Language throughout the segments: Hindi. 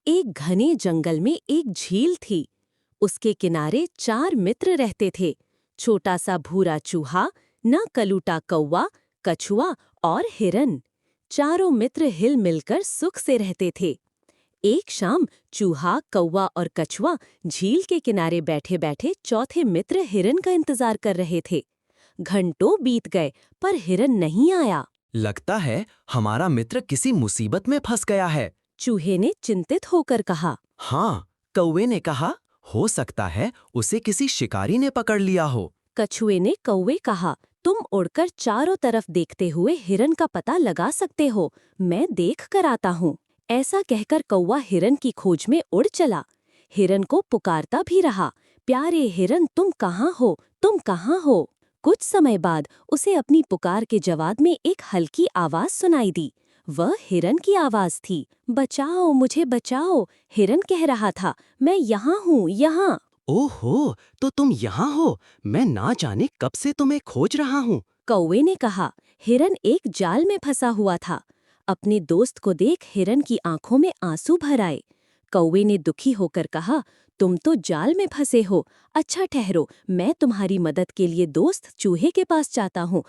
एक घने जंगल में एक झील थी। उसके किनारे 4 मित्र रहते थे। छोटा सा भूरा चूहा, कलूटा कौवा, कछुआ और हिरन। चारों मित्र हिल मिलकर सुख से रहते थे। एक शाम चूहा, कौवा और कछुआ झील के किनारे बैठे बैठे चौथे मित्र हिरन का इंतजार कर रहे थे। घंटों बीत गए पर हिरन नहीं आया। लगता है हमारा मित्र किसी मुसीबत में फंस गया है। चूहे ने चिंतित होकर कहा। हाँ, कौवे ने कहा, हो सकता है उसे किसी शिकारी ने पकड़ लिया हो। कछुए ने कौवे कहा, तुम उड़कर चारों तरफ देखते हुए हिरन का पता लगा सकते हो, मैं देख कर आता हूँ। ऐसा कहकर कौवा हिरन की खोज में उड़ चला। हिरन को पुकारता भी रहा, प्यारे हिरन तुम कहाँ हो, तुम कहाँ हो। कुछ समय बाद उसे अपनी पुकार के जवाब में एक हल्की आवाज सुनाई दी। वह हिरन की आवाज थी। बचाओ मुझे बचाओ, हिरन कह रहा था, मैं यहाँ हूँ, यहाँ। ओहो, तो तुम यहाँ हो। मैं ना जाने कब से तुम्हें खोज रहा हूँ। कौवे ने कहा। हिरन एक जाल में फंसा हुआ था। अपने दोस्त को देख हिरन की आंखों में आंसू भर आए। कौवे ने दुखी होकर कहा, तुम तो जाल में फंसे हो। अच्छा ठहरो, मैं तुम्हारी मदद के लिए दोस्त चूहे के पास जाता हूँ।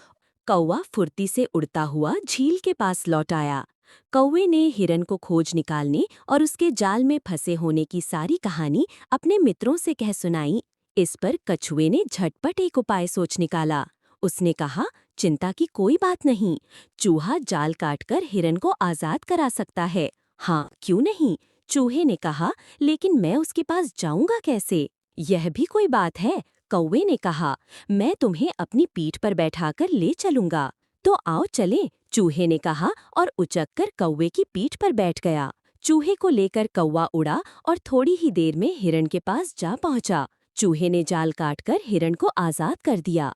कौवा फुर्ती से उड़ता हुआ झील के पास लौट आया। कौवे ने हिरन को खोज निकालने और उसके जाल में फंसे होने की सारी कहानी अपने मित्रों से कह सुनाई। इस पर कछुए ने झटपट एक उपाय सोच निकाला। उसने कहा, चिंता की कोई बात नहीं, चूहा जाल काटकर हिरन को आजाद करा सकता है। हाँ, क्यों नहीं, चूहे ने कहा, लेकिन मैं उसके पास जाऊंगा कैसे? यह भी कोई बात है, कौवे ने कहा, मैं तुम्हें अपनी पीठ पर बैठाकर ले चलूंगा। तो आओ चलें, चूहे ने कहा और उचककर कौवे की पीठ पर बैठ गया। चूहे को लेकर कौवा उड़ा और थोड़ी ही देर में हिरन के पास जा पहुंचा। चूहे ने जाल काटकर हिरन को आजाद कर दिया।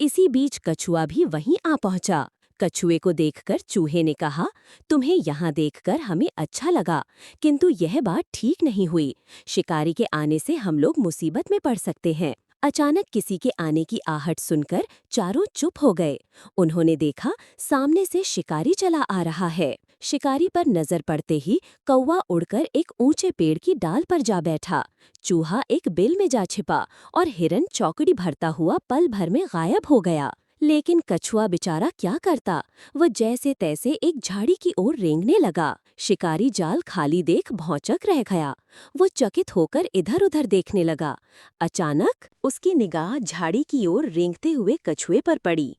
इसी बीच कछुआ भी वहीं आ पहुंचा। कछुए को देखकर चूहे ने कहा, तुम्हें यहाँ देखकर हमें अच्छा लगा, किंतु यह बात ठीक नहीं हुई। शिकारी के आने से हम लोग मुसीबत में पड़ सकते हैं। अचानक किसी के आने की आहट सुनकर चारों चुप हो गए। उन्होंने देखा, सामने से शिकारी चला आ रहा है। शिकारी पर नजर पड़ते ही कौवा उड़कर एक ऊंचे पेड़ की डाल पर जा बैठा। चूहा एक बिल में जा छिपा और हिरन चौकड़ी भरता हुआ पल भर में गायब हो गया। लेकिन कछुआ बेचारा क्या करता, वह जैसे तैसे एक झाड़ी की ओर रेंगने लगा। शिकारी जाल खाली देख भौंचक रह गया। वो चकित होकर इधर-उधर देखने लगा। अचानक उसकी निगाह झाड़ी की ओर रेंगते हुए कछुए पर पड़ी।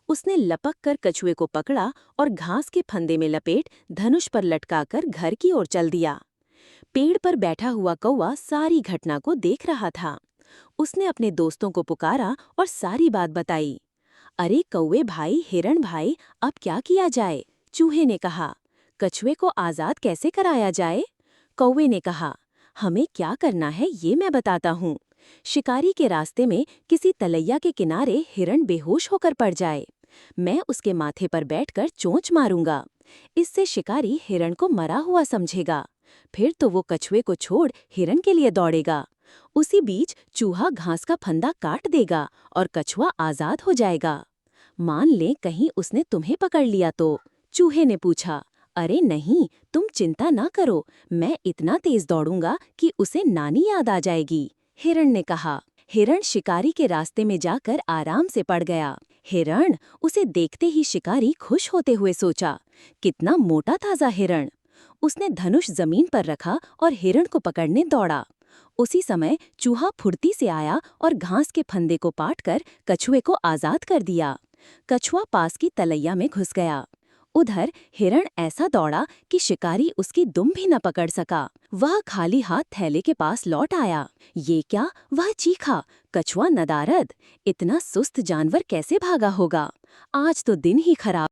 उसने लपक कर कछुए को पकड़ा और घास के फंदे में लपेट धनुष पर लटकाकर घर की ओर चल दिया। पेड़ पर बैठा हुआ कौवा सारी घटना को देख रहा था। उसने अपने दोस्तों को पुकारा और सारी बात बताई। अरे कौवे भाई, हिरण भाई, अब क्या किया जाए? चूहे ने कहा। कछुए को आजाद कैसे कराया जाए? कौवे ने कहा, हमें क्या करना है ये मैं बताता हूँ। शिकारी के रास्ते में किसी तलैया के किनारे हिरण बेहोश होकर पड़ जाए। मैं उसके माथे पर बैठकर चोंच मारूंगा। इससे शिकारी हिरण को मरा हुआ समझेगा। फिर तो वो कछुए को छोड़ हिरण के लिए दौड़ेगा। उसी बीच चूहा घास का फंदा काट देगा और कछुआ आजाद हो जाएगा। मान लें कहीं उसने तुम्हें पकड़ लिया तो? चूहे ने पूछा। अरे नहीं, तुम चिंता ना करो, मैं इतना तेज दौड़ूंगा कि उसे नानी याद आ जाएगी, हिरण ने कहा। हिरण शिकारी के रास्ते में जाकर आराम से पड़ गया। हिरण, उसे देखते ही शिकारी खुश होते हुए सोचा, कितना मोटा ताजा हिरण। उसने धनुष जमीन पर रखा और हिरण को पकड़ने दौड़ा। उसी समय चूहा फुर्ती से आया और घास के फंदे को पाटकर कछुए को आजाद कर दिया। कछुआ पास की तलैया में घुस गया। उधर हिरण ऐसा दौड़ा कि शिकारी उसकी दुम भी न पकड़ सका। वह खाली हाथ थैले के पास लौट आया। ये क्या? वह चीखा, कछुआ नदारद, इतना सुस्त जानवर कैसे भागा होगा? आज तो दिन ही खराब।